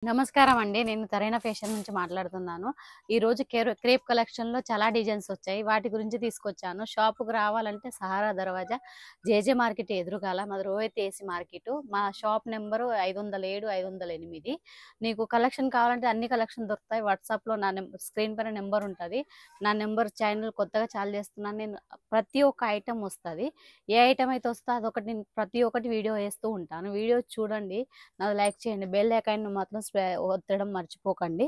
నమస్కారం అండి. నేను తరైన ఫ్యాషన్ నుంచి మాట్లాడుతున్నాను. ఈరోజు క్రేప్ కలెక్షన్‌లో చాలా డిజైన్స్ వచ్చాయి. వాటి గురించి తీసుకొచ్చాను. షాప్‌కి రావాలంటే సహారా దర్వాజా జేజే మార్కెట్ ఎదురుగాల మాది రోహిత్ ఏసీ మార్కెటు. మా షాప్ నెంబరు 507, 508. నీకు కలెక్షన్ కావాలంటే అన్ని కలెక్షన్ దొరుకుతాయి. వాట్సాప్‌లో నా స్క్రీన్ పైన నెంబర్ ఉంటది. నా నెంబర్ ఛానల్ కొత్తగా చాలు చేస్తున్నాను. నేను ప్రతి ఒక్క ఐటెమ్ వస్తది. ఏ ఐటెమ్ అయితే వస్తుందో అదొకటి నేను ప్రతి ఒక్కటి వీడియో వేస్తూ ఉంటాను. వీడియో చూడండి. నాది లైక్ చేయండి. బెల్ ఐకాన్ మాత్రం ఒత్తడం మర్చిపోకండి.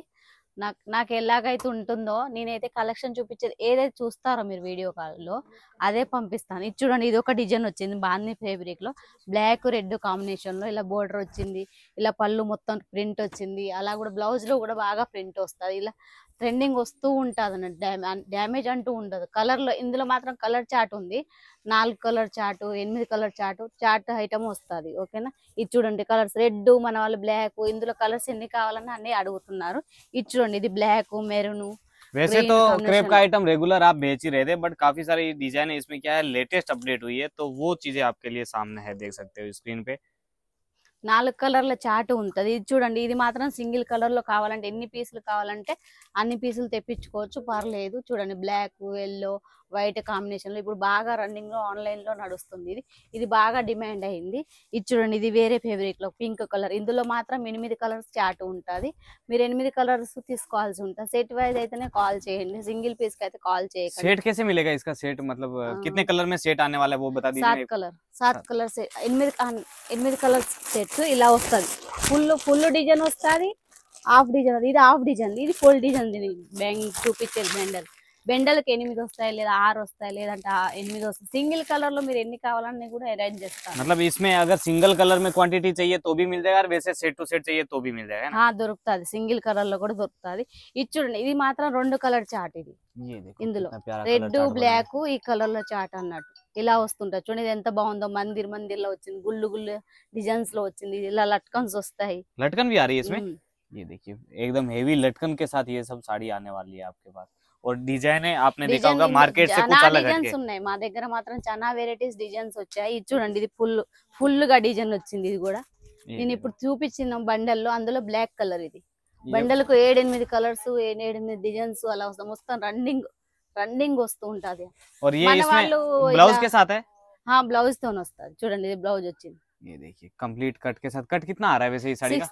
నాకు ఎలాగైతే ఉంటుందో నేనైతే కలెక్షన్ చూపించేది ఏదైతే చూస్తారో మీరు వీడియో కాల్లో అదే పంపిస్తాను. ఇది చూడండి, ఇది ఒక డిజైన్ వచ్చింది బాందీ ఫ్యాబ్రిక్ లో, బ్లాక్ రెడ్ కాంబినేషన్ లో ఇలా బోర్డర్ వచ్చింది. ఇలా పళ్ళు మొత్తం ప్రింట్ వచ్చింది. అలా కూడా బ్లౌజ్ లో కూడా బాగా ప్రింట్ వస్తుంది. ఇలా ట్రెండింగ్ వస్తూ ఉంటుంది అన్నట్టు, డ్యామేజ్ అంటూ ఉండదు. కలర్ లో ఇందులో మాత్రం కలర్ చార్ట్ ఉంది. 4 colour chart, 8 colour chart item వస్తుంది. ఓకేనా. ఇది చూడండి, కలర్స్ రెడ్, మన వాళ్ళు బ్లాక్, ఇందులో కలర్స్ ఎన్ని కావాలని అన్ని అడుగుతున్నారు. ఇది చూడండి, ఇది బ్లాక్, మెరూన్. वैसे तो क्रेप का आइटम रेगुलर आप बेच ही रहे थे, बट काफी सारी डिजाइन है इसमें, क्या है लेटेस्ट अपडेट हुई है, तो वो चीजें आपके लिए सामने है, देख सकते हो स्क्रीन पे। 4 కలర్ల చార్ట్ ఉంటది. ఇది చూడండి, ఇది మాత్రం సింగిల్ కలర్ లో కావాలంటే ఎన్ని పీసులు కావాలంటే అన్ని పీసులు తెప్పించుకోవచ్చు, పర్లేదు. చూడండి, బ్లాక్, ఎల్లో, వైట్ కాంబినేషన్ లో ఇప్పుడు బాగా రన్నింగ్ లో ఆన్లైన్ లో నడుస్తుంది. ఇది బాగా డిమాండ్ అయింది. ఇది చూడండి, ఇది వేరే ఫేబ్రిక్ లో పింక్ కలర్. ఇందులో మాత్రం 8 కలర్స్ చార్ట్ ఉంటది. మీరు 8 కలర్స్ తీసుకోవాల్సి ఉంటుంది. సెట్ వైజ్ అయితేనే కాల్ చేయండి, సింగిల్ పీస్ కి అయితే కాల్ చేయకండి. सेट कैसे मिलेगा इसका? सेट मतलब कितने कलर में सेट आने वाला है वो बता दीजिए। 7 కలర్స్, 8 కలర్స్ సెట్ ఇలా వస్తుంది. ఫుల్ డిజైన్ వస్తుంది, హాఫ్ డిజైన్. ఇది హాఫ్ డిజైన్, ఇది ఫుల్ డిజైన్. చూపించేది బెండలకి 8 వస్తాయి, లేదా 6 వస్తాయి, లేదంటే 8 వస్తాయి. సింగిల్ కలర్ లో మీరు ఎన్ని కావాలని కూడా అరేంజ్ చేస్తాను. मतलब इसमें अगर सिंगल कलर में क्वांटिटी चाहिए तो भी मिल जाएगा, और वैसे सेट टू सेट चाहिए तो भी मिल जाएगा ना? దొరుకుతుంది. సింగిల్ కలర్ లో కూడా దొరుకుతుంది. ఇది చూడండి, ఇది మాత్రం 2 కలర్ చార్ట్. ఇది ये देखो ఇందులో कितना प्यारा రెడ్, कलर चार्ट బ్లాక్ ఈ కలర్ లో చార్ట్ అన్నట్టు ఇలా వస్తుంటది. చూడండి, ఇది ఎంత బాగుందో. మందిర్ లో వచ్చింది, గుళ్ళు డిజైన్స్ లో వచ్చింది. ఇలా లట్కన్స్ వస్తాయి. लटकन भी आ रही है इसमें। ये देखिए एकदम हेवी लटकन के साथ ये सब साड़ी आने वाली है आपके पास, और डिजाइन आपने देखा होगा मार्केट से कुछ अलग డిజైన్స్ हटके। ఉన్నాయి మా దగ్గర. మాత్రం చాలా వెరైటీస్ డిజైన్స్ వచ్చాయి. ఇది చూడండి, ఇది ఫుల్ గా డిజైన్ వచ్చింది. ఇది కూడా నేను ఇప్పుడు చూపించిన బండల్లో అందులో బ్లాక్ కలర్. ఇది బండలకు 7-8 కలర్స్, 7-8 డిజైన్స్ అలా వస్తాయి. మొత్తం రన్నింగ్ వస్తూ ఉంటది. और ये इसमें ब्लाउज के साथ है। బ్లౌజ్ తో వస్తుంది. చూడండి, ఇది బ్లౌజ్ వచ్చింది. ये देखिए कंप्लीट कट के साथ। कट कितना आ रहा है वैसे ये साड़ी का?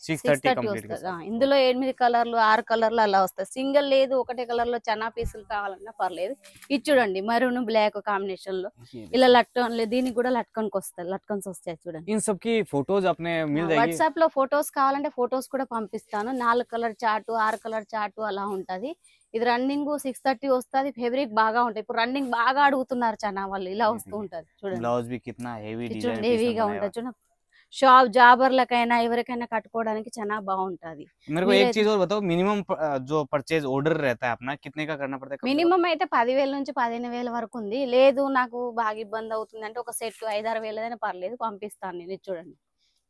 630 कंप्लीट के వస్తుంది. साथ। ఇందులో 8 కలర్లు, 6 కలర్లు అలా వస్తాయి. సింగిల్ లేదు, ఒకటే కలర్ లో చాలా పీసులు కావాలన్నా పర్లేదు. ఇది చూడండి, మరూన్ బ్లాక్ కాంబినేషన్ లో ఇలా లట్కన్, దీనికి కూడా లట్కన్స్ వస్తాయి. చూడండి, इन सब की फोटोज अपने मिल जाएगी। వాట్సాప్ లో ఫొటోస్ కావాలంటే ఫొటోస్ కూడా పంపిస్తాను. 4 కలర్ చార్ట్, 6 కలర్ చార్ట్ అలా ఉంటది. ఇది రన్నింగ్ 630 వస్తుంది. ఫేబ్రిక్ బాగా ఉంటాయి. ఇప్పుడు రన్నింగ్ బాగా అడుగుతున్నారు చాలా వాళ్ళు. ఇలా వస్తూ ఉంటది. చూడండి, ब्लाउज भी कितना हेवी डिजाइन చూడండి, హెవీగా ఉంటుంది. చూడండి, షాప్ జాబర్లకైనా ఎవరికైనా కట్టుకోవడానికి చాలా బాగుంటది. मेरे को एक चीज और बताओ, मिनिमम जो परचेज ऑर्डर रहता है अपना कितने का करना पड़ता है? మినిమం అయితే 10,000 నుంచి 15,000 వరకు ఉంది. లేదు నాకు బాగా ఇబ్బంది అవుతుంది అంటే ఒక సెట్ 5-6 వేలదైనా పర్లేదు, పంపిస్తాను నేను.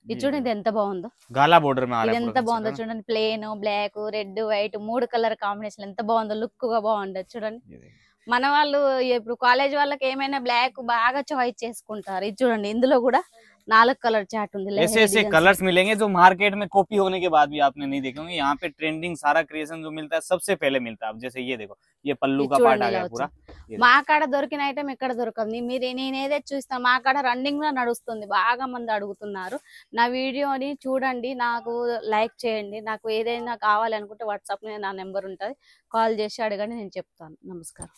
ఇది చూడండి, ఇది ఎంత బాగుందో. गाला बॉर्डर में आ ఇది रहा है ఎంత బాగుందో చూడండి. Plain, black, red, white 3 colour combination ఎంత బాగుందో. లుక్ గా బాగుండదు. చూడండి, మన వాళ్ళు ఇప్పుడు కాలేజ్ వాళ్ళకి ఏమైనా బ్లాక్ బాగా చాయిస్ చేసుకుంటారు. ఇది చూడండి, ఇందులో కూడా 4 కలర్ చార్ట్ ఉంది. ऐसे ऐसे कलर्स मिलेंगे जो मार्केट में कॉपी होने के बाद भी आपने नहीं देखे होंगे। यहाँ पे ट्रेंडिंग सारा क्रिएशन जो मिलता है सबसे पहले मिलता है। अब जैसे ये देखो, ये पल्लू का पार्ट आ गया पूरा। మా కాడ దొరికిన ఐటమ్ ఎక్కడ దొరకదు. నేను ఏదైతే చూస్తాను, మా కాడ రన్నింగ్ లో నడుస్తుంది. బాగా మంది అడుగుతున్నారు. నా వీడియోని చూడండి, నాకు లైక్ చేయండి. నాకు ఏదైనా కావాలనుకుంటే వాట్సాప్ లో నా నెంబర్ ఉంటుంది, కాల్ చేసి అడగండి, నేను చెప్తాను. నమస్కారం.